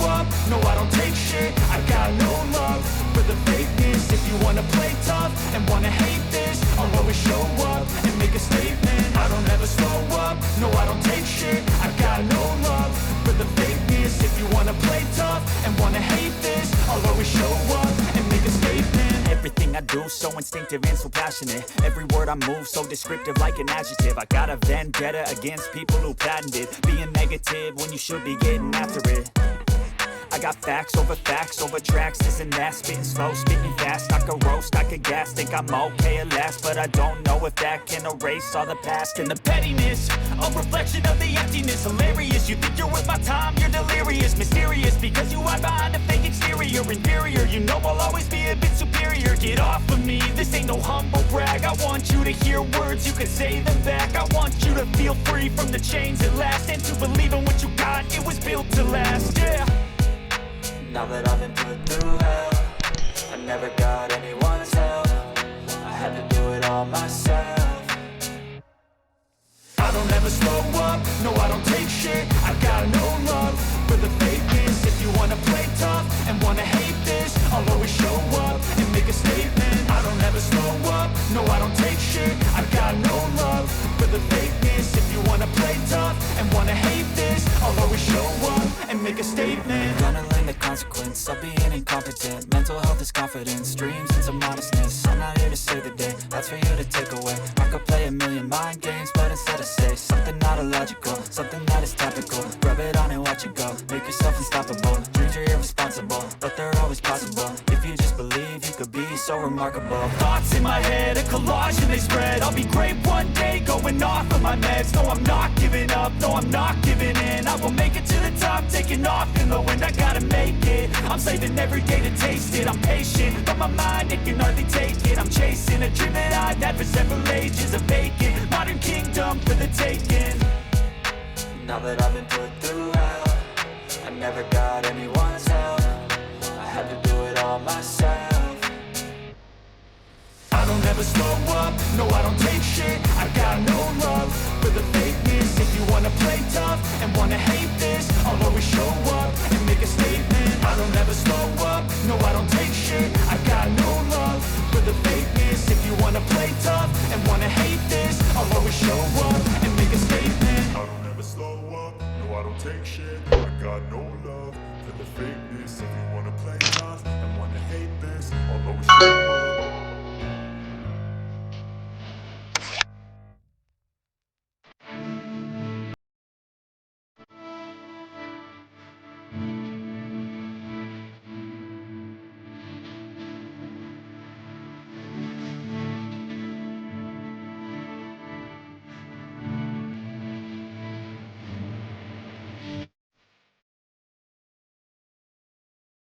up, no I don't take shit. I got no love for the fakeness. If you wanna play tough and wanna hate this, I'll always show up and make a statement. I don't ever slow up, no I don't take shit. I got no love for the fakeness. If you wanna play tough and wanna hate this, I'll always show up and make a statement. Everything I do so instinctive and so passionate. Every word I move so descriptive like an adjective. I got a vendetta against people who patented being negative when you should be getting after it. I got facts over tracks, this and that. Spitting slow, spitting fast, I could roast, I could gas. Think I'm okay at last, but I don't know if that can erase all the past. And the pettiness, a reflection of the emptiness. Hilarious, you think you're worth my time, you're delirious. Mysterious, because you hide behind a fake exterior. Inferior, you know I'll always be a bit superior. Get off of me, this ain't no humble brag. I want you to hear words, you can say them back. I want you to feel free from the chains at last, and to believe in what you got, it was built to last, yeah. Now that I've been put through hell, I never got anyone's help. I had to do it all myself. I don't ever slow up, no I don't take shit. I got no love for the fakeness. If you wanna play tough and wanna hate this, I'll always show up and make a statement. I don't ever slow up, no I don't take shit. I got no love for the fakeness. If you wanna play tough and wanna hate this, I'll always show up and make a statement. Gonna learn the consequence of being incompetent. Mental health is confidence, dreams and some modestness. I'm not here to save the day, that's for you to take away. I could play a million mind games, but instead I say something not illogical, something that is topical. Rub it on and watch it go, make yourself unstoppable. Dreams are irresponsible, but they're always possible. If you just believe, you could be so remarkable. Thoughts in my head, a collage and they spread. I'll be great one day, going off of my meds. No, I'm not giving up, no, I'm not giving in. I will make it to the top, taking off in the wind. I gotta make it, I'm saving every day to taste it. I'm patient, but my mind, it can hardly take it. I'm chasing a dream that I've had for several ages. A vacant, modern kingdom for the taking. Now that I've been put through hell, I never got anyone's help. I had to do it all myself. I don't ever slow up, no I don't take shit. I got no love for the fakeness. If you wanna play tough and wanna hate this, I'll always show up and make a statement. I don't ever slow up, no I don't take shit. I got no love for the fakeness. If you wanna play tough and wanna hate this, I'll always show up and make a statement. I don't ever slow up, no I don't take shit. I got no love for the fakeness. If you wanna play tough and wanna hate this, I'll always show up.